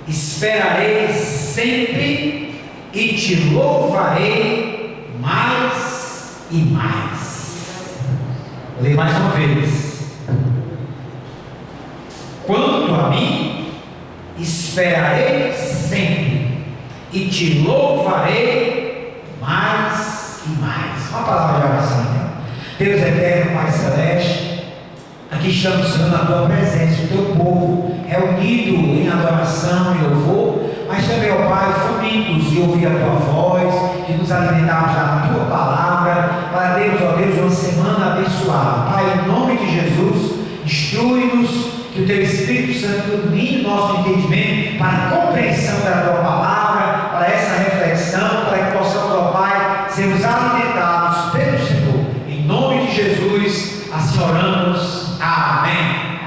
esperarei sempre e te louvarei mais e mais. Vou ler mais uma vez. Quanto a mim, esperarei sempre e te louvarei mais e mais. Uma palavra de oração, né? Deus eterno, Pai celeste, aqui estamos, Senhor, na tua presença, o teu povo reunido em adoração e louvor, mas também, ó Pai, famintos de ouvir a tua voz, de nos alimentarmos da tua palavra, para Deus, ó Deus, uma semana abençoada. Pai, em nome de Jesus, instrui-nos, que o teu Espírito Santo ilumine o nosso entendimento para a compreensão da tua palavra, para essa reflexão, para que possamos, ó Pai, sermos alimentados pelo Senhor. Em nome de Jesus, assim oramos. Amém.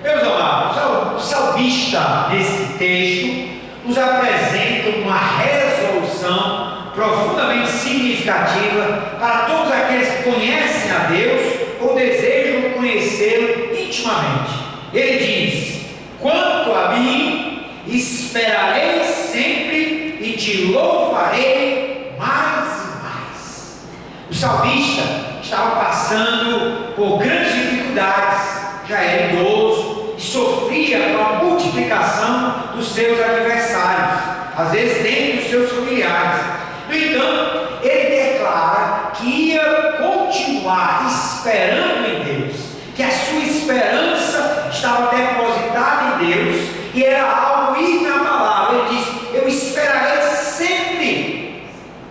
Meus amados, o salmista nesse texto nos apresenta uma resolução profundamente significativa para todos aqueles que conhecem a Deus ou desejam conhecê-lo intimamente. Ele diz: quanto a mim, esperarei sempre e te louvarei mais e mais. O salmista estava passando por grandes dificuldades, já era idoso e sofria com a multiplicação dos seus adversários, às vezes dentro dos seus familiares. No entanto, ele declara que ia continuar esperando em Deus, que a sua esperança estava depositada em Deus e era algo inabalável. Ele diz: eu esperarei sempre.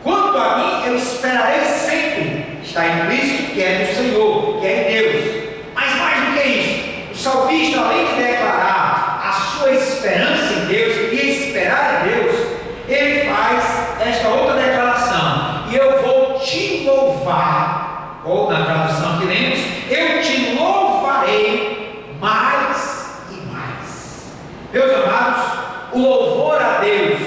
Quanto a mim, eu esperarei sempre. Está implícito que é do Senhor, que é em Deus. Mas mais do que isso, o salmista, além de declarar a sua esperança em Deus e esperar em Deus, ele faz esta outra declaração: e eu vou te louvar, ou na tradução que lemos, eu te louvarei mais e mais. Meus amados, o louvor a Deus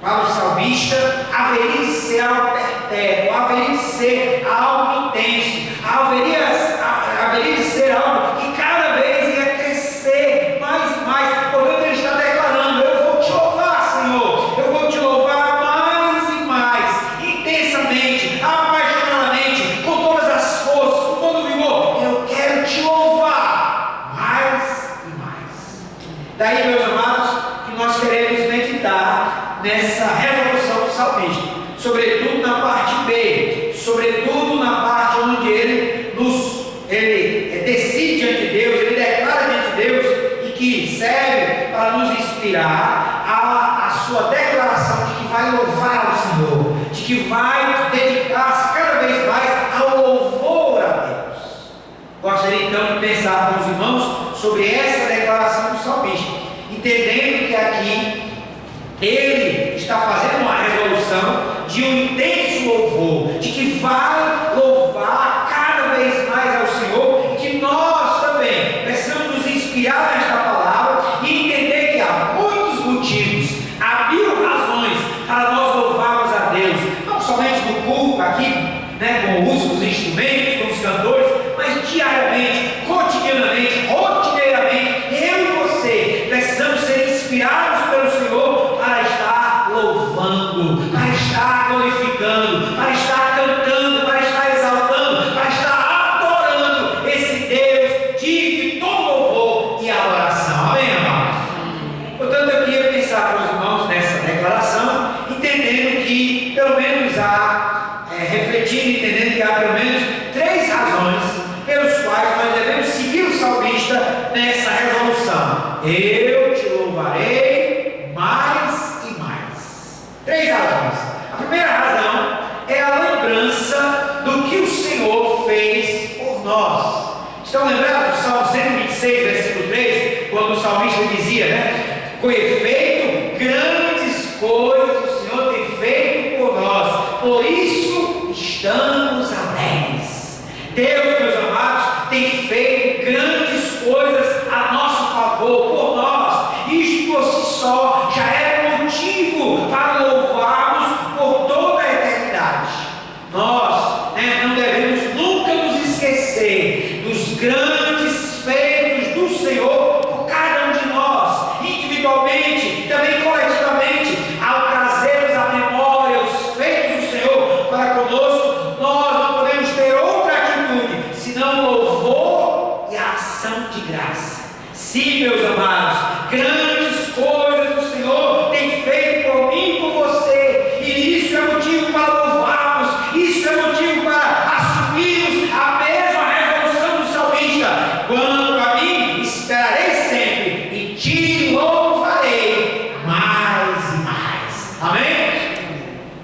para o salmista haveria de ser algo perpétuo, haveria de ser algo intenso, haveria de ser algo que cada vez ia crescer mais e mais. Portanto, ele está declarando: eu vou te louvar, Senhor, eu vou te louvar mais e mais, intensamente, apaixonadamente, com todas as forças, com todo o vigor. Eu quero te louvar mais e mais. Daí, meus amados, que nós queremos meditar nessa resolução do salmista, sobretudo na parte B, sobretudo na parte onde ele decide diante de Deus, ele declara diante de Deus, e que serve para nos inspirar a sua declaração de que vai louvar o Senhor, de que vai dedicar-se cada vez mais ao louvor a Deus. Gostaria então de pensar com os irmãos sobre essa declaração do salmista, entendendo que aqui ele está fazendo uma resolução de um intenso louvor, de que vai louvar cada vez mais ao Senhor, e que nós também precisamos nos inspirar nesta palavra e entender que há muitos motivos, há 1000 razões para nós louvarmos a Deus, não somente no culto aqui, com o uso dos instrumentos, com os cantores, mas diariamente, cotidianamente, rotineiramente, eu e você precisamos ser inspirados pelo Senhor para estar louvando, para estar glorificando, para estar cantando, para estar exaltando, para estar adorando esse Deus digno de todo louvor e adoração. Amém, amados? Portanto, eu queria pensar com os irmãos nessa declaração, entendendo que pelo menos refletindo, entendendo que há pelo menos 3 razões pelos quais nós devemos seguir o salmista nessa resolução: eu te louvarei mais e mais. 3 razões. A primeira razão é a lembrança do que o Senhor fez por nós. Estão lembrados do Salmo 126, versículo 3, quando o salmista dizia, com efeito, grandes coisas o Senhor tem feito por nós, por isso estamos alegres. Deus, meus amados, tem feito grandes coisas a nosso favor, por nós. Isto por si só já é motivo para louvarmos por toda a eternidade. Nós não devemos nunca nos esquecer dos grandes feitos do Senhor por cada um de nós, individualmente, também Sim, meus amados, grandes coisas o Senhor tem feito por mim e por você, e isso é motivo para louvarmos, isso é motivo para assumirmos a mesma resolução do salmista: quanto a mim, esperarei sempre e te louvarei mais e mais. Amém?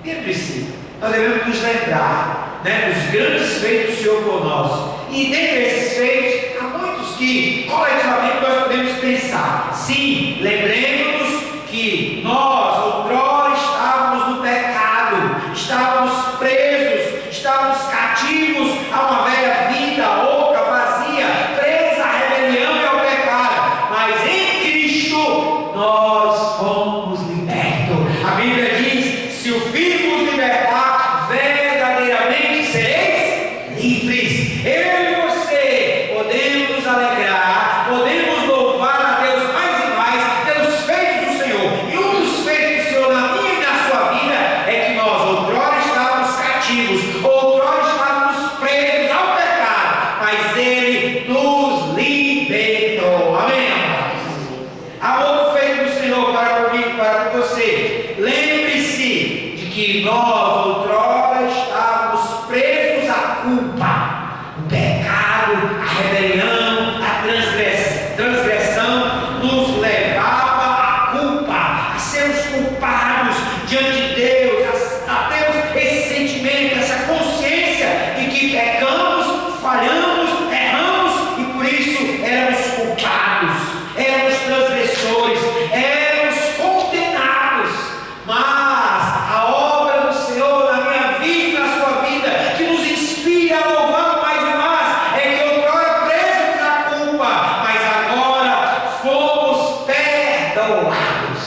Lembre-se, nós devemos nos lembrar, dos grandes feitos do Senhor por nós, e dentre esses feitos, há muitos que coletivamente nós podemos pensar. Sim, lembremos-nos que nós outrora estávamos no pecado, estávamos presos, estávamos cativos a uma velha vida oca, vazia, presa à rebelião e ao pecado, mas em Cristo nós fomos libertos. A Bíblia diz: se o Filho nos libertar, verdadeiramente sereis livres. Eu e você podemos nos alegrar, podemos louvar a Deus mais e mais pelos feitos do Senhor. E um dos feitos do Senhor na minha e na sua vida é que nós outrora estávamos cativos, outrora estávamos presos ao pecado, mas Ele nos libertou. Amém, amados? Há outro feito do Senhor para comigo e para com você. Lembre-se de que nós outrora estávamos presos à culpa, o pecado, a rebelião, a transgressão nos levava à culpa, a sermos culpados diante de Deus, a termos esse sentimento, essa consciência de que pecamos, falhamos, erramos e por isso éramos culpados, éramos transgressores, éramos condenados. Mas a obra do Senhor na minha vida e na sua vida, que nos inspira a louvar mais e mais, é que outrora presos à culpa, mas agora fomos perdoados.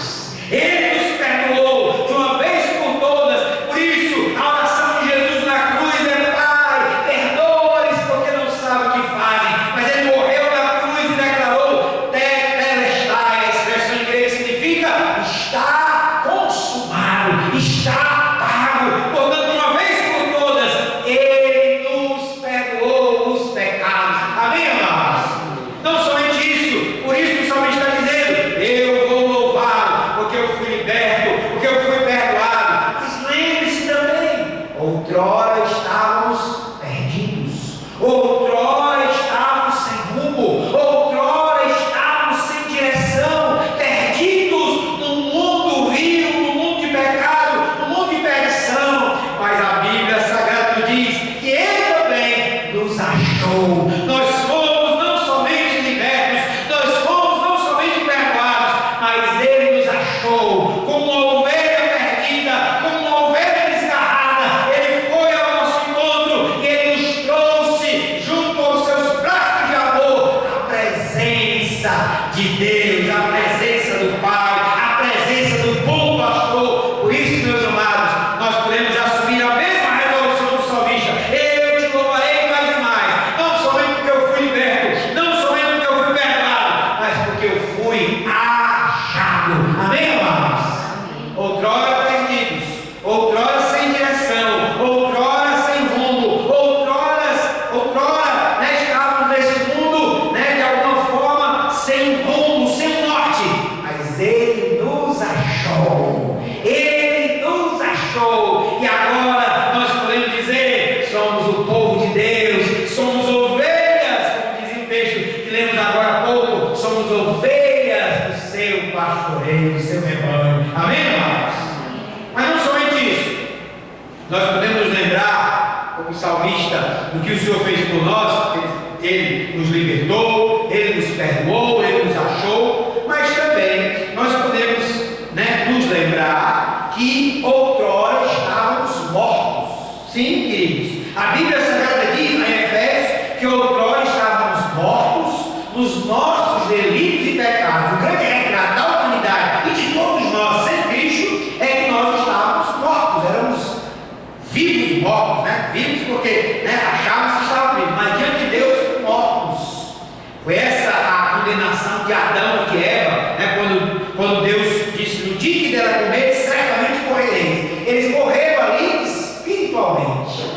Ele nos perdoou de uma vez por todas. Por isso a oração de Jesus na cruz é: Pai, perdoa-lhes porque não sabem o que fazem. Mas Ele morreu na cruz e declarou tetelestai. A expressão em grego significa: está consumado, está pago. Portanto, de uma vez por todas, Ele nos perdoou os pecados. Amém, amados? Não somente isso, por isso o salmista está dizendo: eu vou louvá-lo, porque eu fui liberto, porque eu fui perdoado. Mas lembre-se também, outrora estávamos perdidos, outrora estávamos sem rumo, outrora estávamos sem direção, perdidos no mundo vil, no mundo de pecado, no mundo de perdição. Mas a Bíblia Sagrada nos diz que Ele também nos achou. Nós fomos não somente libertos, nós fomos não somente perdoados, mas Ele nos achou como uma ovelha perdida, como uma ovelha desgarrada. Ele foi ao nosso encontro e Ele nos trouxe junto aos seus braços de amor a presença de Deus, a presença do Pai, a presença do bom pastor. Por isso, meus amados, nós podemos assumir a mesma resolução do salmista: eu te louvarei mais e mais, não somente porque eu fui liberto, não somente porque eu fui perdoado, mas porque eu fui achado. Amém, amados? Outrora perdidos, outrora sem direção, outrora sem rumo, outrora estávamos nesse mundo, de alguma forma sem rumo, sem norte, mas Ele nos achou, Ele nos achou, e agora nós podemos dizer: somos o povo de Deus, somos ovelhas, como dizia o texto que lemos agora há pouco, somos ovelhas do seu pastoreio, do seu rebanho. Amém, amados? Mas não somente isso, nós podemos nos lembrar, como salmista, do que o Senhor fez por nós. Ele nos libertou, Ele nos perdoou, Ele nos achou, mas também nós podemos nos lembrar que outrora estávamos mortos. Sim, queridos, a Bíblia Sagrada diz em Efésios que outrora estávamos mortos nos nossos delitos e pecados. O grande retrato da humanidade e de todos nós sem Cristo é que nós estávamos mortos, éramos vivos mortos, vivos porque achávamos que estávamos vivos, mas diante de Deus mortos. Foi essa a condenação de Adão e de Eva, quando Deus disse: no dia que dela comer, certamente morrereis. Eles morreram ali espiritualmente,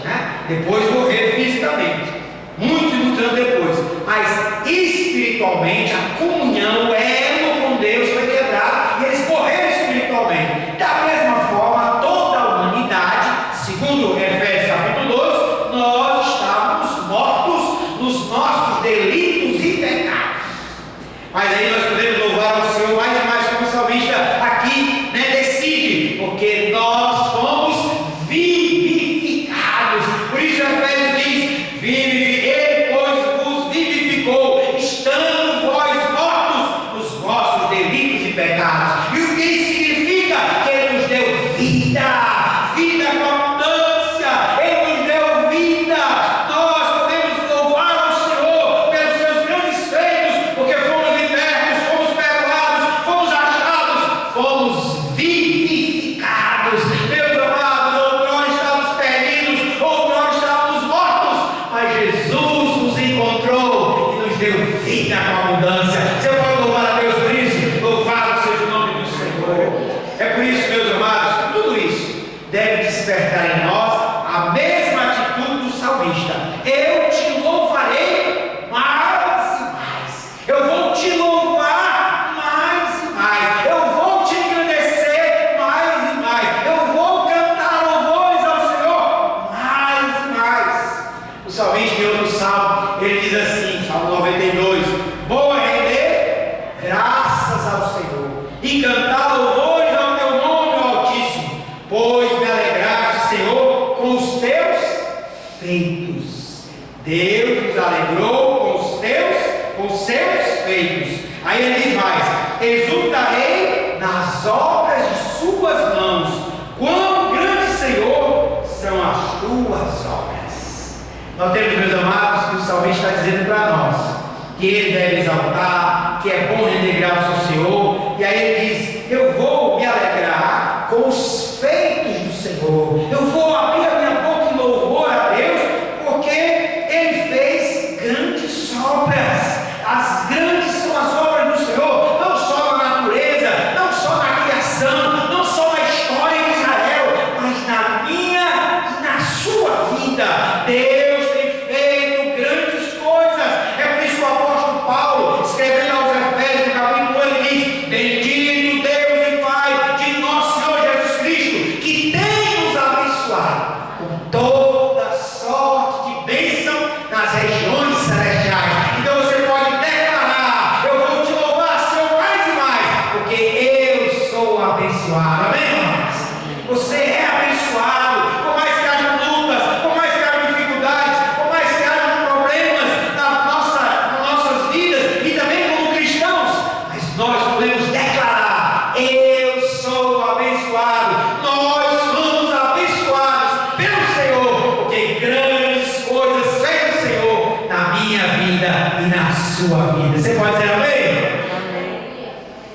depois morreram fisicamente. muitos e muitos anos depois. Mas espiritualmente, a comunhão, o elo com Deus foi quebrado e eles morreram espiritualmente. Da mesma forma, toda a humanidade, segundo Efésios capítulo 12, nós estávamos mortos nos nossos delitos e pecados. Mas aí nós podemos louvar ao Senhor mais e mais, como o salmista aqui, decide, porque nós fomos vivificados. Por isso Efésios diz: Ele, pois, vos vivificou, estando vós mortos nos vossos delitos e pecados. E o que isso significa? Que Ele nos deu vida, vida com abundância. Ele nos deu vida. Nós podemos louvar ao Senhor pelos seus grandes feitos, porque fomos libertos, fomos perdoados, fomos achados, fomos vivificados. Meus amados, outrora estávamos perdidos, outrora estávamos mortos, mas Jesus nos encontrou e nos deu vida com abundância. Você pode louvar a Deus por isso? Louvado seja o nome do Senhor. É por isso, meus amados, que tudo isso deve despertar em nós a mesma atitude do salmista. Eu te louvarei mais e mais. Eu vou te louvar mais e mais. Eu vou te engrandecer mais e mais. Eu vou cantar louvores ao Senhor mais e mais. O salmista em outro salmo, ele diz assim, Salmo 92: vou render graças ao Senhor e cantar louvores ao teu nome, ó Altíssimo, pois me alegraste, Senhor, com os teus feitos. Deus nos alegrou com os seus feitos. Aí ele diz mais: exultarei nas obras de suas mãos. Quão grande, Senhor, são as tuas obras. Nós temos, meus amados, que o salmista está dizendo para nós que ele deve exaltar, que é bom render graças ao Senhor. E aí ele diz: eu vou me alegrar com os feitos do Senhor. Eu vou abrir a minha boca em louvor a Deus, porque Ele fez grandes obras. As grandes são as obras do Senhor, não só na natureza, não só na criação, não só na história de Israel, mas na minha e na sua vida. Deus tem feito grandes coisas. É por isso que o apóstolo Paulo, escrevendo aos Efésios, no capítulo 1, ele diz: bendito Deus e Pai de nosso Senhor Jesus Cristo, que tem nos abençoado com toda sorte de bênção nas regiões celestiais. Então você pode declarar: eu vou te louvar, Senhor, mais e mais, porque eu sou abençoado. Amém, irmãos? Você é abençoado. Por mais que haja lutas, por mais que haja dificuldades, por mais que haja problemas nas nossas vidas e também como cristãos, mas nós podemos declarar: eu sou abençoado. Nós somos abençoados pelo Senhor, porque grandes coisas fez o Senhor na minha vida e na sua vida. Você pode dizer amém?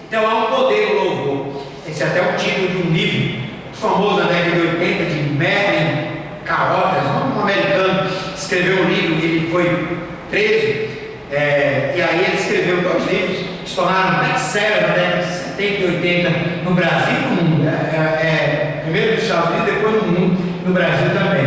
Então há um poder no louvor. Esse é até o título de um livro famoso da década de 80, de Merlin Carothers, um americano, escreveu um livro. Ele foi preso, e aí ele escreveu 2 livros que se tornaram best-seller na década de 70 e 80 no Brasil e no mundo. Primeiro nos Estados Unidos, depois no mundo, no Brasil também.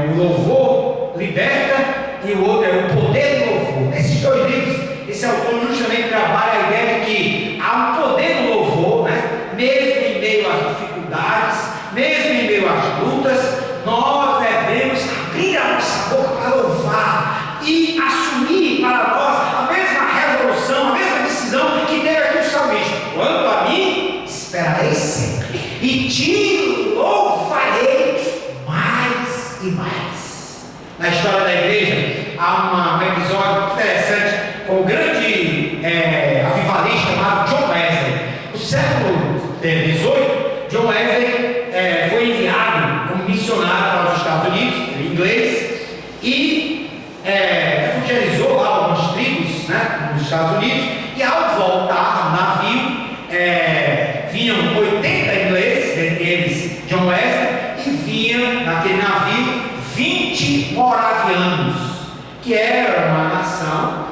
O Louvor Liberta e o outro é O Poder do Louvor. Esses 2 livros, esse autor justamente trabalha a ideia de que há um poder no louvor, mesmo em meio às dificuldades, mesmo em meio às lutas, nós devemos abrir a nossa boca para louvar e assumir para nós a mesma resolução, a mesma decisão que teve aqui o salmista: quanto a mim, esperarei sempre e te louvarei mais e mais. Na história da igreja há um episódio muito interessante com o grande avivalista chamado John Wesley. No século XVIII, John Wesley foi enviado como missionário para os Estados Unidos, em inglês, e evangelizou lá algumas tribos, nos Estados Unidos. E ao voltar no navio, vinham 80 ingleses, dentre eles John Wesley, e vinha naquele navio 20 moravianos, que era uma nação,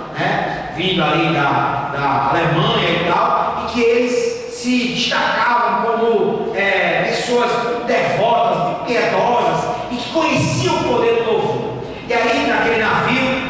vindo ali da Alemanha e tal, e que eles se destacavam como pessoas devotas, piedosas, e que conheciam o poder do louvor. E aí naquele navio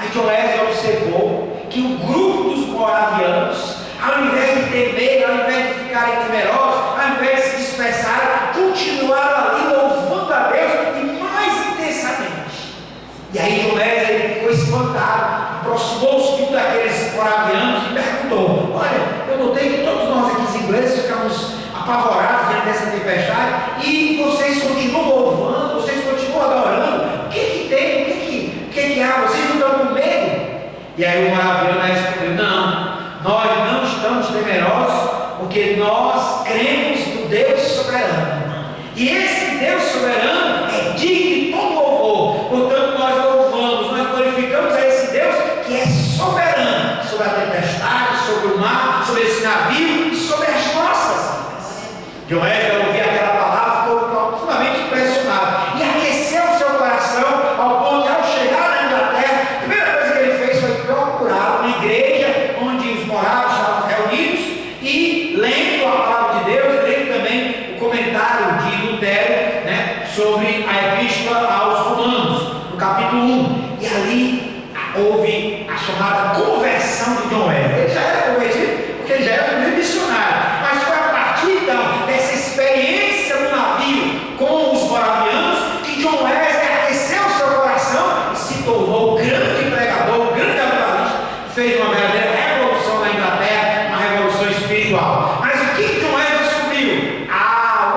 Mas Joés observou que o grupo dos moravianos, ao invés de temer, ao invés de ficarem temerosos, ao invés de se dispersarem, continuaram ali louvando a Deus e mais intensamente. E aí Joés ele ficou espantado, aproximou-se de um daqueles moravianos e perguntou: olha, eu notei que todos nós aqui os ingleses ficamos apavorados diante dessa tempestade e vocês continuam louvando, vocês continuam adorando. O que tem? O que há? Vocês não estão com medo? E aí o moraviano respondeu: não, nós não estamos temerosos, porque nós cremos no Deus soberano. E esse Deus soberano é digno de todo louvor. Portanto, nós louvamos, nós glorificamos a esse Deus que é soberano sobre a tempestade, sobre o mar, sobre esse navio e sobre as nossas vidas. Joés, ao ouvir aquela palavra, ficou profundamente impressionado e aqueceu o seu coração ao ponto de, ao chegar na Inglaterra, a primeira coisa que ele fez foi procurar uma igreja onde os morados estavam reunidos e lendo a palavra de Deus, lendo também o comentário de Lutero, né, sobre a Epístola aos Romanos, no capítulo 1. E ali houve a chamada conversão de Joés. Ele já era convertido porque ele já era um missionário, mas foi a partir então dessa experiência no navio com os moravianos que Joés aqueceu o seu coração e se tornou um grande pregador, um grande evangelista, fez uma verdadeira revolução na Inglaterra, uma revolução espiritual. Mas o que Joés descobriu?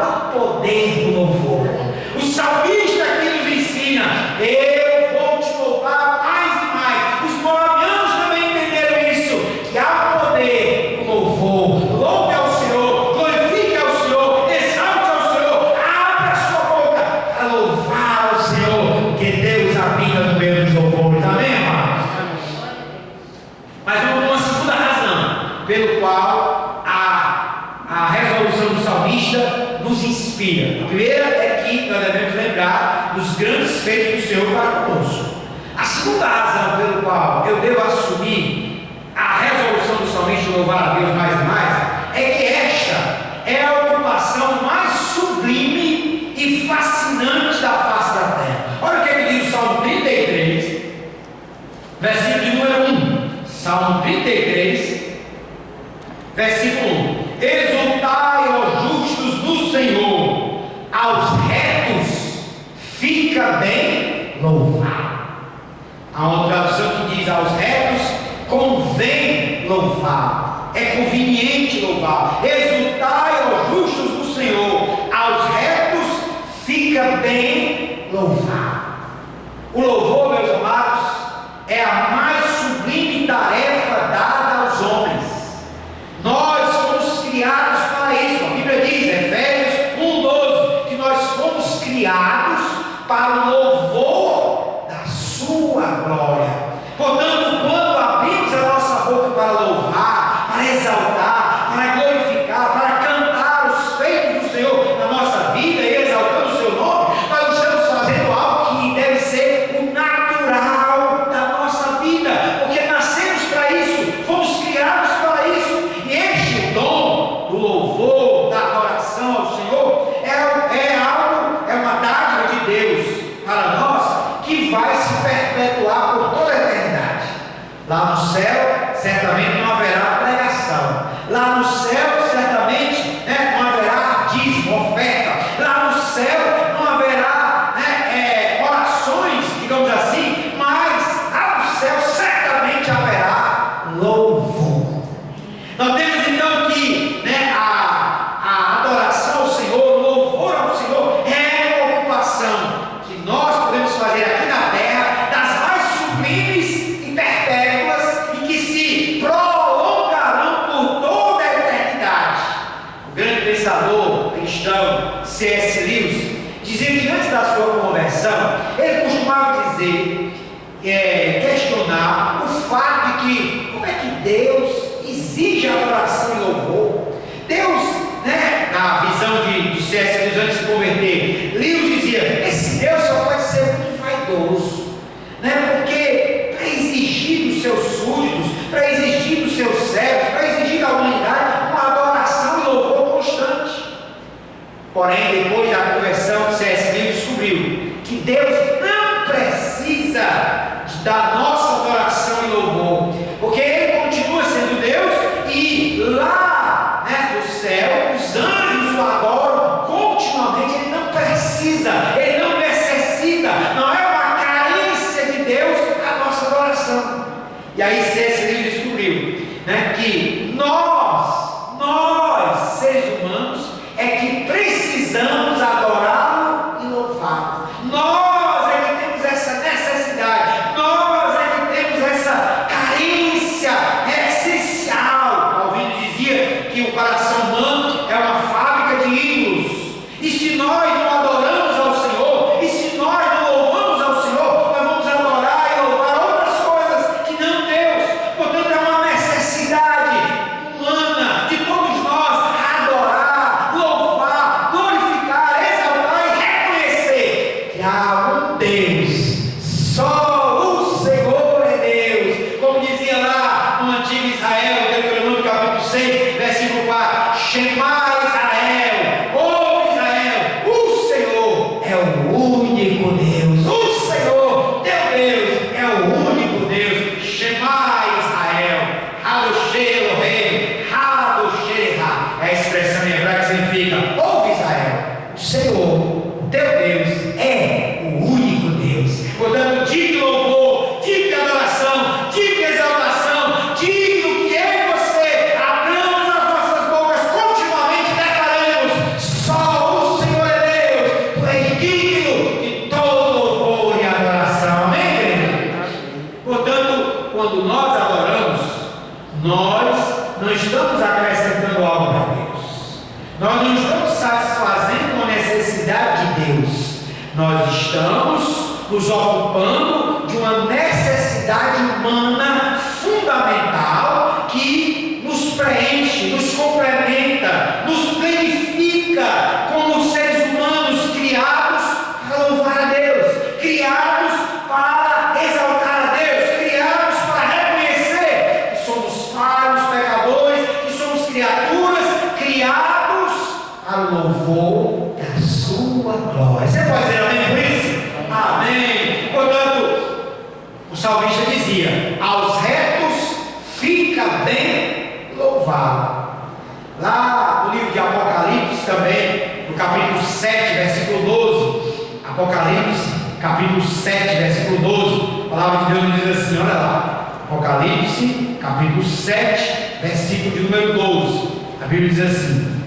O poder do louvor. O salmista aqui nos ensina: eu vou te louvar mais e mais. Os moravianos também entenderam isso, que há poder no louvor. Louve ao Senhor, glorifique ao Senhor, exalte ao Senhor, abra a sua boca para louvar ao Senhor, porque Deus habita no meio dos louvores. Amém, irmãos? Mas vamos para uma segunda razão pelo qual a resolução do salmista nos inspira. A primeira é que nós devemos lembrar dos grandes feitos do Senhor para conosco. A segunda razão pelo qual eu devo assumir a resolução do salmista de louvar a Deus mais e mais é que esta é a ocupação mais sublime e fascinante da face da terra. Olha o que diz o Salmo 33, versículo de número 1. Salmo 33, versículo 1. Exultai, ó justos, no Senhor, aos retos fica bem louvar. Há uma tradução que diz: aos retos convém louvar, é conveniente louvar. Exultai, ó justos, no Senhor, aos retos fica bem louvar. O louvor, meus amados, é a mais sublime tarefa dada aos homens. Nós fomos criados para isso. A Bíblia diz, Efésios 1:12, que nós fomos criados para o louvor da sua glória. Portanto, quando abrimos a nossa boca para louvar, para exaltar, para glorificar, para cantar os feitos do Senhor na nossa vida e exaltando o seu nome, nós estamos fazendo algo que deve ser o natural da nossa vida, porque nascemos para isso, fomos criados para isso. E este dom do louvor, da adoração ao Senhor é uma dádiva de Deus para nós, que vai se perpetuar por toda a eternidade. Lá no céu certamente não haverá pregação, lá no céu certamente não haverá dízimo, oferta, lá no céu não haverá orações, digamos assim, mas lá no céu certamente haverá louvor. Nós temos então que a adoração ao Senhor, o louvor ao Senhor é uma ocupação que nós podemos fazer aqui na terra, das mais sublimes e perpétuas, e que se prolongarão por toda a eternidade. O grande pensador cristão C.S. Lewis dizia que antes da sua conversão, ele costumava dizer, questionar o fato de que como é que Deus exige adoração e louvor. Deus, na visão de C.S. Lewis antes de se converter, Lewis dizia: esse Deus só pode ser muito vaidoso, porque para exigir dos seus súditos, para exigir dos seus servos, para exigir da humanidade uma adoração e louvor constante. Porém, depois da conversão, C.S. Lewis descobriu que Deus não precisa da nossa adoração E aí C.S. Lewis descobriu, né, que nós, seres humanos, é que precisamos adorá-lo e louvá-lo. Nós é que temos essa necessidade, nós é que temos essa carência essencial. Calvino dizia que o coração humano é uma fábrica de ídolos, e se nós não adoramos ao Senhor, e se nós não louvamos ao Senhor, nós vamos adorar e louvar outras coisas que não Deus. Portanto, é uma necessidade humana de todos nós adorar, louvar, glorificar, exaltar e reconhecer que há um Deus, só o Senhor é Deus. Como dizia lá no antigo Israel, Deuteronômio capítulo 6, versículo 4: Shema Israel, ouve Israel, o Senhor é o único Deus, o Senhor, teu Deus, é o único Deus. Shema Israel, Hadoshei Elohim, Hadoshei Erá. É a expressão em hebraico que significa: ouve Israel, o Senhor, o teu Deus, é o único Deus. Portanto, digno de louvor, digno de adoração, digno de exaltação, digno que eu e você abramos as nossas bocas continuamente, declaremos: só o Senhor é Deus, tu és digno de todo louvor e adoração. Amém, querido? Portanto, quando nós adoramos, nós não estamos acrescentando algo para Deus, nós não estamos satisfazendo uma necessidade de Deus, nós estamos nos ocupando de uma necessidade humana fundamental que nos preenche, nos complementa, nos planifica como seres humanos criados para louvar a Deus, criados para exaltar a Deus, criados para reconhecer que somos falhos, pecadores, que somos criaturas criados para o louvor da sua glória. Você pode dizer amém por isso? Amém. Portanto, o salmista dizia: aos retos fica bem louvá-lo. Lá no livro de Apocalipse também, no capítulo 7, versículo 12, Apocalipse, capítulo 7, versículo 12, a palavra de Deus diz assim, olha lá, Apocalipse, capítulo 7, versículo de número 12, a Bíblia diz assim: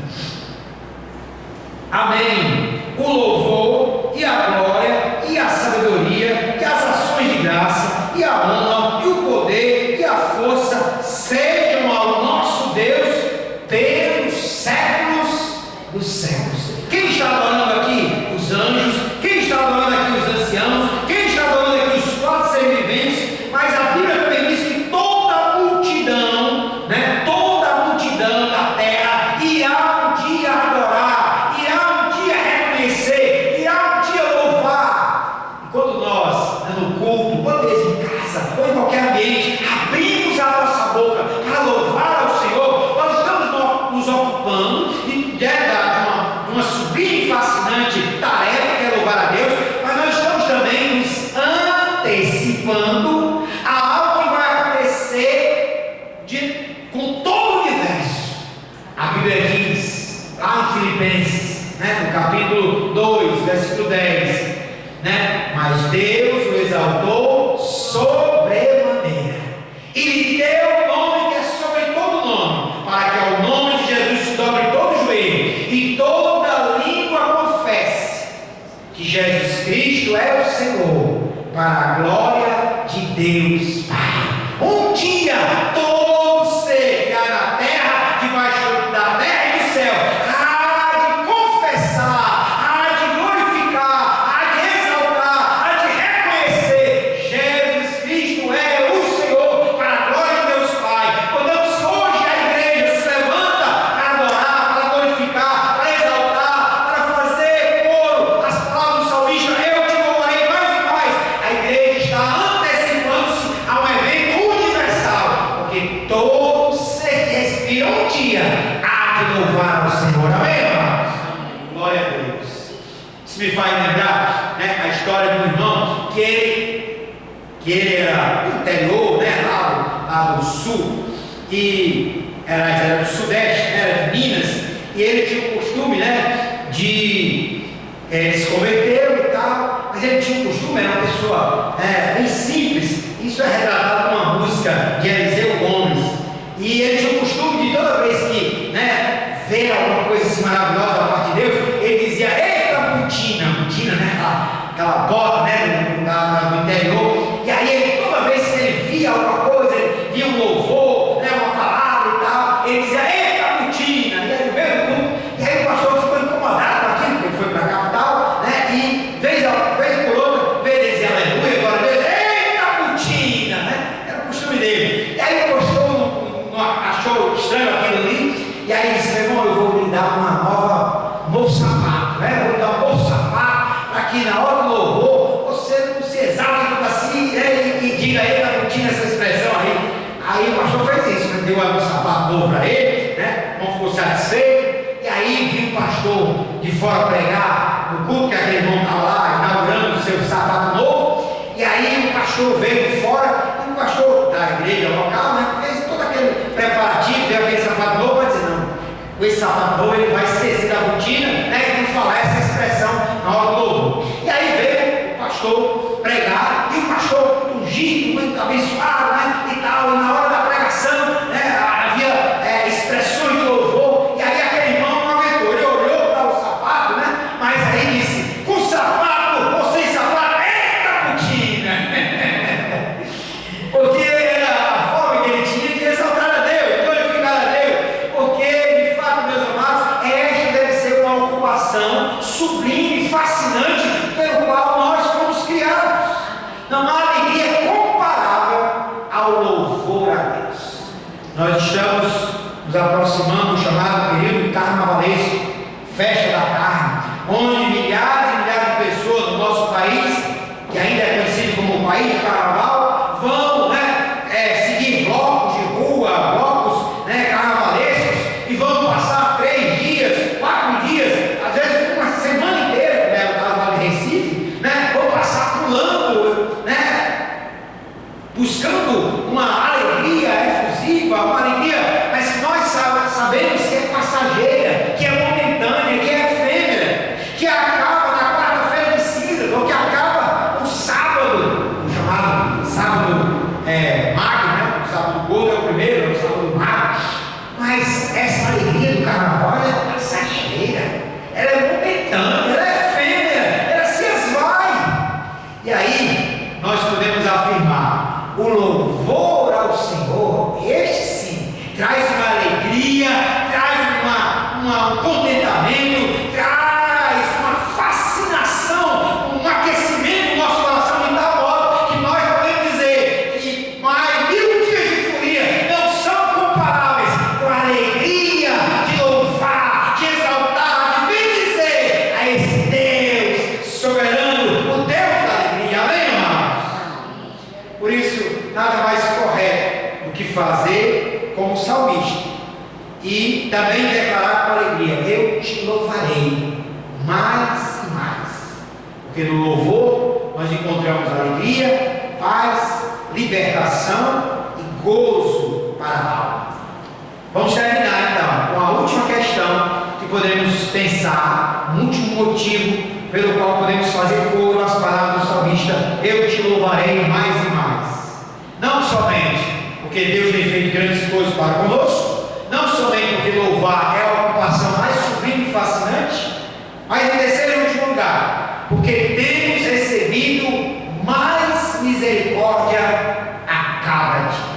amém, o louvor e a glória e a sabedoria e as ações de graça e a honra e o poder e a força sejam ao nosso Deus pelos séculos dos séculos. Quem está adorando aqui? Os anjos. Quem está adorando aqui? Os anciãos. Quem está adorando aqui? Os quatro seres viventes. Mas a Bíblia também diz que toda a multidão, né? Toda a multidão da terra irá um dia adorar, irá um dia reconhecer, irá um dia louvar. E quando nós, no culto, quando em casa, ou em qualquer ambiente, abrimos a nossa boca para louvar ao Senhor, nós estamos nos ocupando de uma sublime e fascinante tarefa que é louvar a Deus, mas nós estamos também nos antecipando a algo que vai acontecer com todo o universo. A Bíblia diz lá em Filipenses, né, no capítulo 2, versículo 10, né, mas Deus o exaltou sobremaneira e lhe deu o nome que é sobre todo nome, para que ao nome de Jesus se dobre todo joelho e toda língua confesse que Jesus Cristo é o Senhor, para a glória de Deus Pai. Um dia todo ser que há na terra, debaixo da terra e do céu, há de confessar, há de glorificar, há de exaltar, há de reconhecer: Jesus Cristo é o Senhor, para a glória de Deus Pai. Portanto, se hoje a igreja se levanta para adorar, para glorificar, para exaltar, para fazer coro as palavras do salmista: eu te louvarei mais e mais, a igreja está antecipando-se a um evento universal, porque todo ser que respira um dia há de louvar ao Senhor. Amém, irmãos? Glória a Deus. Isso me faz lembrar, né, a história de um irmão que ele era do interior, né, lá do sul, e era do sudeste, né, era de Minas, e ele tinha o costume, né, de se converter e tal, mas ele tinha o costume, era uma pessoa bem simples. Isso é retratado numa música música de Eliseu Gomes. E ele tinha o costume de toda vez que, né, ver alguma coisa assim maravilhosa da parte de Deus, ele dizia: eita, butina, né, aquela bota, né, no interior. E aí ele, toda vez que ele via alguma coisa, ele via um louvor, né, uma palavra e tal, ele dizia: eita, butina. E aí no meio do culto, e aí o pastor ficou incomodado com aquilo, porque ele foi para a capital, né, e vez por outra, vez ele dizia aleluia, glória a Deus, eita, butina, né, era o costume dele. E aí o pastor achou estranho aquilo ali, e aí disse: irmão, eu vou lhe dar um novo sapato, né? Eu vou lhe dar um novo sapato, para que na hora do louvor você não se exalte tudo assim, né? E diga aí, não tinha essa expressão aí. Aí o pastor fez isso, né? Deu um sapato novo para ele, né? Não ficou satisfeito, e aí viu o pastor de fora pregar no culto, que aquele irmão estava lá inaugurando o seu sapato novo, e aí o pastor veio de fora, e o pastor da igreja local, né, fez todo aquele preparativo, deu aquele sapato novo para dizer: não, com esse sapato novo ele vai esquecer da rotina, né, e não falar essa expressão na hora do louvor. E aí veio o pastor pregar, e o pastor muito ungido, muito abençoado, né, e tal, e na hora da pregação, né, havia expressões de louvor, e aí aquele irmão não aguentou, ele olhou para o sapato, né, mas aí disse: com sapato ou sem sapato, eita putinha! Porque era a forma que ele tinha de exaltar a Deus, glorificar a Deus, porque de fato, meus amados, esta deve ser uma ocupação sublime, fascinante, pelo qual nós fomos criados. Não há alegria comparável ao louvor a Deus. Nós estamos nos aproximando do chamado período carnavalesco, festa da carne, onde milhares e milhares de pessoas do nosso país, que ainda é conhecido como o país do carnaval, vão, né, seguir blocos de rua, blocos, né, carnavalescos, e vão passar 3 dias, 4 dias, às vezes uma semana inteira, como é o carnaval de Recife, né, vão passar pulando, né, buscando uma alegria efusiva, uma alegria, mas que nós sabemos que é passageira, que é momentânea, que é efêmera, que acaba na quarta-feira de cinzas, ou que acaba no sábado, o chamado sábado magro, né? O sábado gordo é o primeiro, o sábado magro. Mas essa alegria do carnaval é passageira, ela é momentânea, ela é efêmera, ela se esvai. E aí nós podemos afirmar: o louvor ao Senhor, este sim, traz uma alegria, traz um contentamento, traz uma fascinação, um aquecimento do nosso coração de tal modo que nós podemos dizer que mais 1000 dias de folia não são comparáveis com a alegria de louvar, de exaltar, de bendizer a esse Deus soberano, o Deus da alegria. Amém, irmãos? Por isso, nada mais correto do que fazer como salmista e também declarar com alegria: eu te louvarei mais e mais. Porque no louvor nós encontramos alegria, paz, libertação e gozo para a alma. Vamos terminar então com a última questão que podemos pensar, um último motivo pelo qual podemos fazer coro às palavras do salmista: eu te louvarei mais e mais. Não somente porque Deus tem feito grandes coisas para conosco, não somente porque louvar é a ocupação mais sublime e fascinante, mas em terceiro e último lugar, porque temos recebido mais misericórdia a cada dia.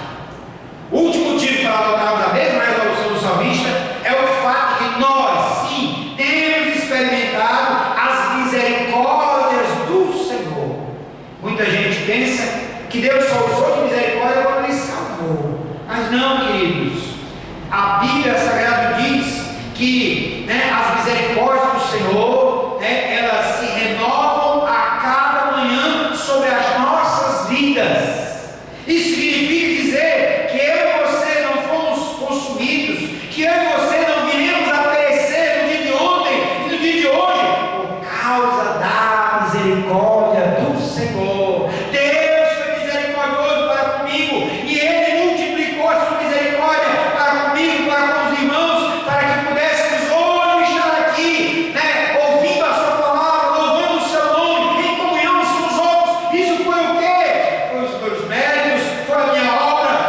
O último motivo para adotarmos a mesma resolução do salmista é o fato de que nós, sim, temos experimentado as misericórdias do Senhor. Muita gente pensa que Deus só usou de misericórdia quando Ele salvou, mas não, queridos. A Bíblia Sagrada diz que, né, as misericórdias do Senhor, né, elas se renovam a cada manhã sobre as nossas vidas. Isso significa dizer que eu e você não fomos consumidos, que eu e você não viremos a perecer no dia de ontem e no dia de hoje, por causa da misericórdia do Senhor. Deus foi misericordioso para comigo e Ele multiplicou a sua misericórdia para comigo, para com os irmãos, para que pudéssemos hoje estar aqui, né, ouvindo a sua palavra, louvando o seu nome, em comunhão uns com os outros. Isso foi o quê? Foi os meus méritos, foi a minha obra,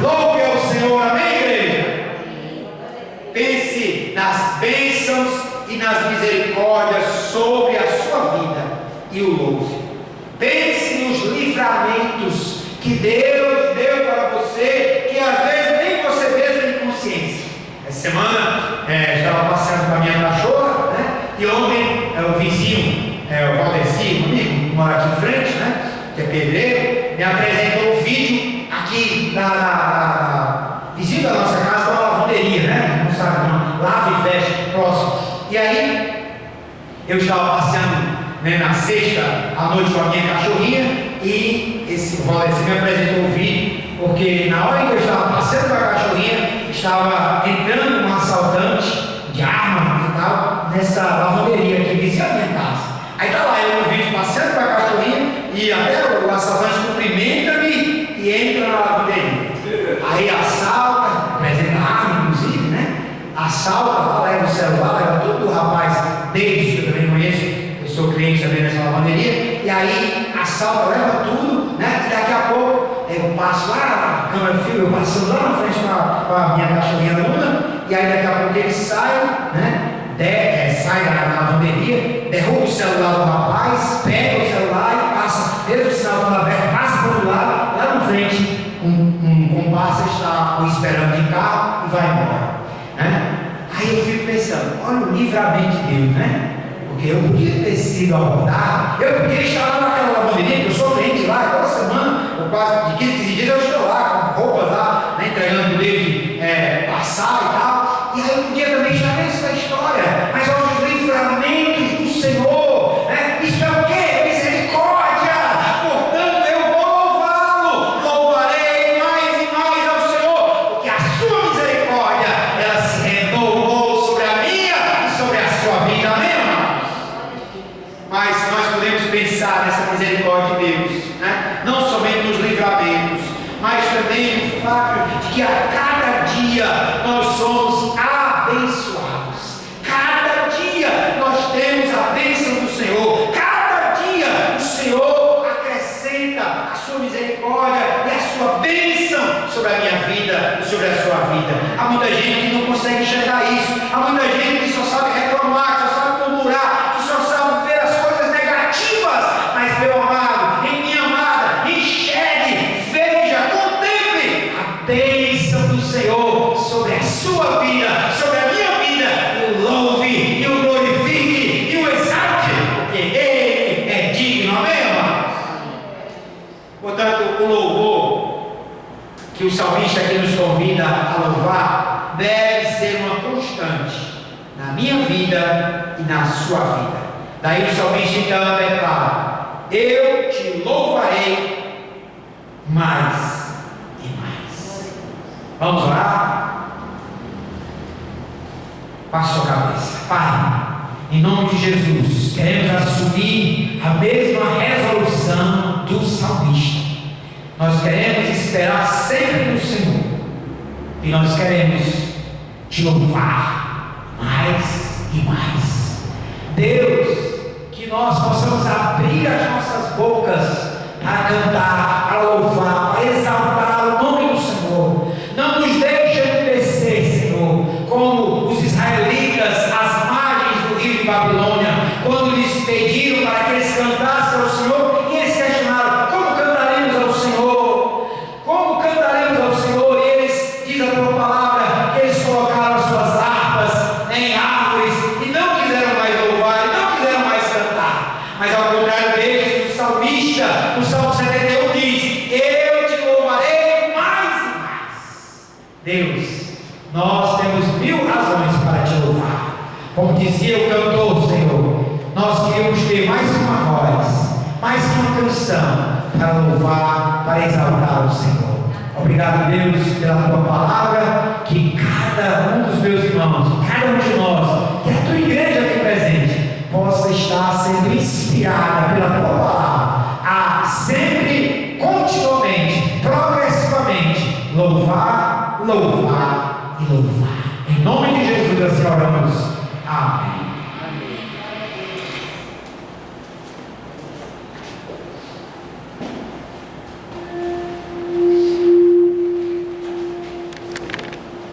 Louve ao Senhor, amém, igreja? Pense nas bênçãos e nas misericórdias sobre a sua vida e o louve. Pense nos livramentos que Deus deu para você, que às vezes nem você mesmo tem consciência. Essa semana estava passeando com a minha cachorra, né? E ontem o vizinho, o Valdeci, um amigo, que mora aqui em frente, né? Que é pedreiro, me apresentou um vídeo aqui na vizinho da nossa casa, uma lavanderia, né? Não sabe não, lava e fecha próximo. E aí eu estava passeando, né, na sexta à noite com a minha cachorrinha, e esse Valdeci me apresentou um vídeo, porque na hora que eu estava passeando com a cachorrinha, estava entrando um assaltante de arma e tal nessa lavanderia que vizinha a minha casa. Aí tá lá eu no vídeo passeando com a cachorrinha, e até o assaltante cumprimenta-me e entra na lavanderia. Aí assalta, apresenta arma inclusive, né? Assalta, leva o celular, leva tudo do rapaz, desde que eu também conheço, eu sou cliente também nessa lavanderia, e aí assalta, leva tudo, né? E daqui a pouco eu passo lá na câmera filme, eu passo lá na frente com a minha cachorrinha Luna, e aí daqui a pouco ele sai, né? Sai da lavanderia, derruba o celular do rapaz, pega o celular e passa, mesmo o sinal do aberto, passa para o outro lado, lá na frente, um comparsa está o esperando de carro e vai embora, né? Aí eu fico pensando, olha o livramento de Deus, né? Porque eu podia ter sido abordado, eu podia estar lá naquela lavanderia, que eu sou cliente lá, toda semana, eu quase de 15 dias eu estou lá, com roupas lá, né, entregando desde passar e tal, e aí eu podia também estar nessa história, mas olha os livramentos do Senhor, né? Isso é o quê? Misericórdia, portanto eu vou louvá-lo, louvarei mais e mais ao Senhor, porque a sua misericórdia, ela se renovou sobre a minha e sobre a sua vida, amém, irmãos? Mas nós podemos pensar nessa misericórdia de Deus, né? Não somente nos livramentos, mas também no fato de que a cada dia nós somos abençoados. Cada dia nós temos a bênção do Senhor. Cada dia o Senhor acrescenta a sua misericórdia e a sua bênção sobre a minha vida e sobre a sua vida. Há muita gente que não consegue enxergar isso. Há muita gente que só sabe reclamar, que só sabe murmurar, que só sabe ver as coisas negativas. Mas, meu amado, em minha amada, enxergue, veja, contemple a bênção do Senhor sobre a sua vida, sobre a minha vida, e o louve, e o glorifique, e o exalte, porque Ele é digno, amém, irmãos? Portanto, o louvor que o salmista aqui nos convida a louvar deve ser uma constante na minha vida e na sua vida. Daí o salmista então declara: eu te louvarei mais e mais. Vamos orar? Baixe sua cabeça. Pai, em nome de Jesus, queremos assumir a mesma resolução do salmista. Nós queremos esperar sempre no Senhor, e nós queremos te louvar mais e mais. Deus, que nós possamos abrir as nossas bocas para cantar, para louvar, para exaltar o nome do Senhor. Não nos deixe endurecer, Senhor, como os israelitas às margens do rio de Babilônia, quando lhes pediram para que eles cantassem ao Senhor, e eles questionaram: como cantaremos ao Senhor? Como cantaremos ao Senhor? E eles, diz a tua palavra, que eles colocaram as suas harpas em árvores e não quiseram mais louvar, e não quiseram mais cantar. Mas ao contrário deles, o salmista, o Salmo 71 diz: eu te louvarei mais e mais. Deus, nós temos 1000 razões para te louvar. Como dizia o cantor, Senhor, nós queremos ter mais uma voz, mais uma canção para louvar, para exaltar o Senhor. Obrigado, Deus, pela tua palavra, que cada um dos meus irmãos, cada um de nós, que a tua igreja aqui presente, possa estar sendo inspirada pela tua palavra a sempre, continuamente, progressivamente louvar, louvar e louvar. Em nome de Jesus assim oramos. Amém.